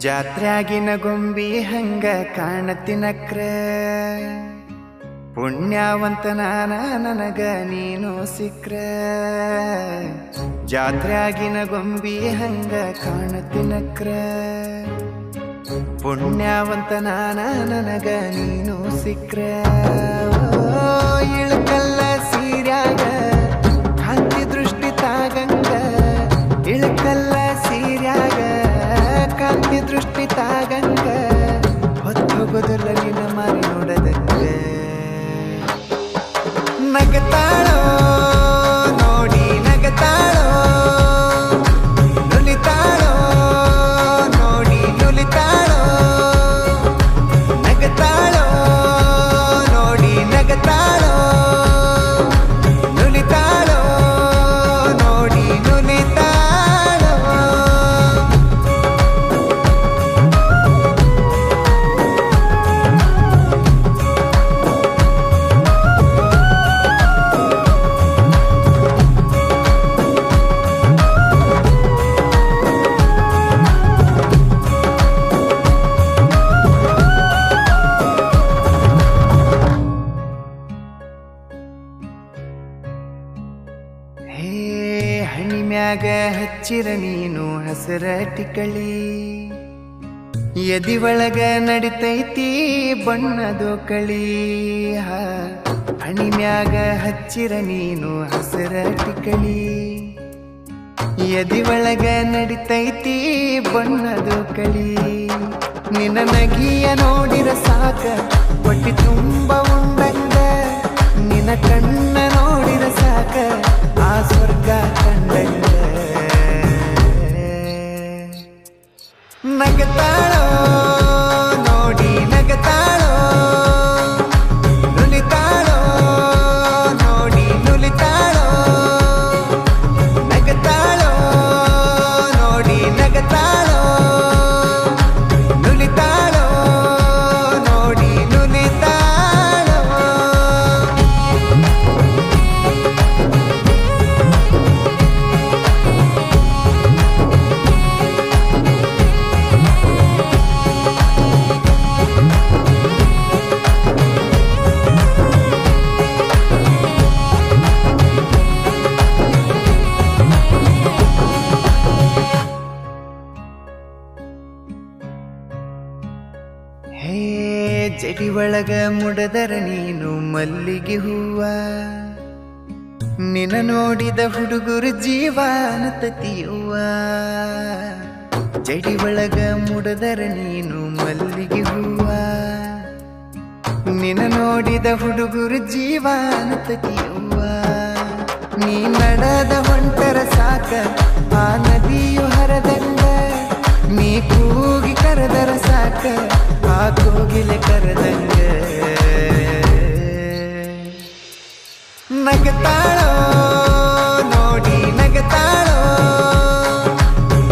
ಜಾತ್ರ್ಯಾಗಿನ ಗೊಂಬಿ ಹಂಗ ಕಾಣತಿನಕ್ರ ಪುಣ್ಯವಂತ ನಾನ ನನಗ ನೀನು ಸಿಕ್ರ ಜಾತ್ರ್ಯಾಗಿನ ಗೊಂಬಿ ಹಂಗ ಕಾಣತಿನಕ್ರ ಪುಣ್ಯವಂತ ನಾನ ನನಗ ನೀನು ಸಿಕ್ರ ಇಳಕಲ್ಲ ಸೀರ್ಯಾಗ ಕಾಂತಿ ದೃಷ್ಟಿ ತಾಗಂಗ ಇಳಕಲ್ಲ ಸೀರ್ಯಾಗ ಕಾಂತಿ ದೃಷ್ಟಿ ತಾಗಂಗ ಹೊತ್ತೋಗೋದಿಲ್ಲ ನಿನ್ನ ಮಾರಿ ನೋಡದಕ್ಕೆ ನಗತಾಳೋ ನೋಡಿ ನಗತಾಳೋ ನುಲಿತಾಳೋ ನೋಡಿ ನುಲಿತಾಳೋ ನಗತಾಳೋ ನೋಡಿ ನಗತಾಳೋ ನುಲಿತಾಳೋ ನೋಡಿ ನುಲಿತಾಳೋ ಹಣಿಮ್ಯಾಗ ಹಚ್ಚಿರ ನೀನು ಹಸರ ಟಿಕಳಿ ಎದಿ ಒಳಗ ನಡಿತೈತಿ ಬಣ್ಣದೋ ಕಳಿ ಹಣಿಮ್ಯಾಗ ಹಚ್ಚಿರ ನೀನು ಹಸರ ಟಿಕಳಿ ಎದಿ ಒಳಗ ನಡಿತೈತಿ ಬಣ್ಣದೋ ಕಳಿ ನಿನ್ನ ನಗಿಯ ನೋಡಿರ ಸಾಕ ಹೊಟ್ಟಿ ತುಂಬ ಉಂಡಂಗ ನಿನ್ನ ಕಣ್ಣ ನೋಡಿರ ಸಾಕ ಆ ಸ್ವರ್ಗ ಕಂಡಂಗ ನಗತಾಳೋ ನೋಡಿ ನಗತಾಳೋ ನುಲಿತಾಳೋ ನೋಡಿ ನುಲಿತಾಳೋ ನಗತಾಳೋ ನೋಡಿ ನಗತಾಳೋ ನುಲಿತಾಳೋ ನೋಡಿ ನುಲಿತಾಳೋ ಹೇ ಜಡಿ ಒಳಗ ಮುಡದರ ನೀನು ಮಲ್ಲಿಗೆ ಹೂವ ನಿನ್ನ ನೋಡಿದ ಹುಡುಗರು ಜೀವಾನತತಿಯುವ ಜಡಿ ಒಳಗ ಮುಡದರ ನೀನು ಮಲ್ಲಿಗೆ ಹೂವ ನಿನ್ನ ನೋಡಿದ ಹುಡುಗರು ಜೀವಾನತತಿಯುವ ನೀ ನಡೆದ ಹೊಂಟರ ಸಾಕ ಆ ನದಿಯು ಹರದಂಗ ನೀ ಕೂಗಿ ಕರೆದರ ಸಾಕ ಆ ಕೋಗಿಲೆ ಕರೆದಂಗ ನಗತಾಳೋ ನೋಡಿ ನಗತಾಳೋ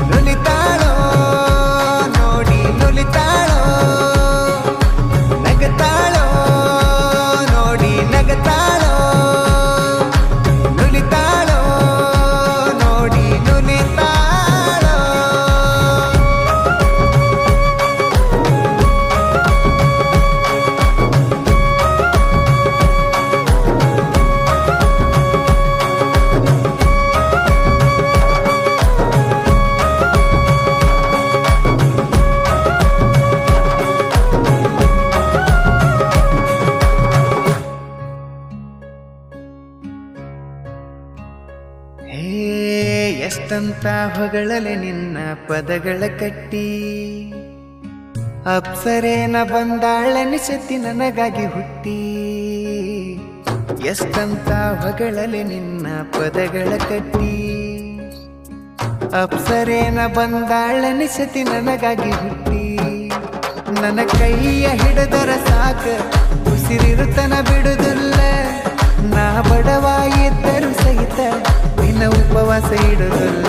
ನುಲಿತಾಳೋ ನೋಡಿ ನುಲಿತಾಳೋ ನಗತಾಳೋ ನೋಡಿ ನಗತಾಳೋ ನುಲಿತಾಳೋ ನೋಡಿ ನುಲಿತಾಳೋ ಹೇ ಎಷ್ಟಂತ ಹೊಗಳಲೆ ನಿನ್ನ ಪದಗಳ ಕಟ್ಟಿ ಅಪ್ಸರೇನ ಬಂದಾಳನಿಸತಿ ನನಗಾಗಿ ಹುಟ್ಟಿ ಎಷ್ಟಂತ ಹೊಗಳಲೆ ನಿನ್ನ ಪದಗಳ ಕಟ್ಟಿ ಅಪ್ಸರೇನ ಬಂದಾಳನಿಸತಿ ನನಗಾಗಿ ಹುಟ್ಟಿ ನನ್ನ ಕೈಯ ಹಿಡಿದರ ಸಾಕ ಉಸಿರಿರುತನ ಬಿಡುದಿಲ್ಲ ನಾ ಬಡವ ಇದ್ದರೂ ಸಹಿತ ನಿನ್ನ ಉಪವಾಸ ಇಡುದಿಲ್ಲ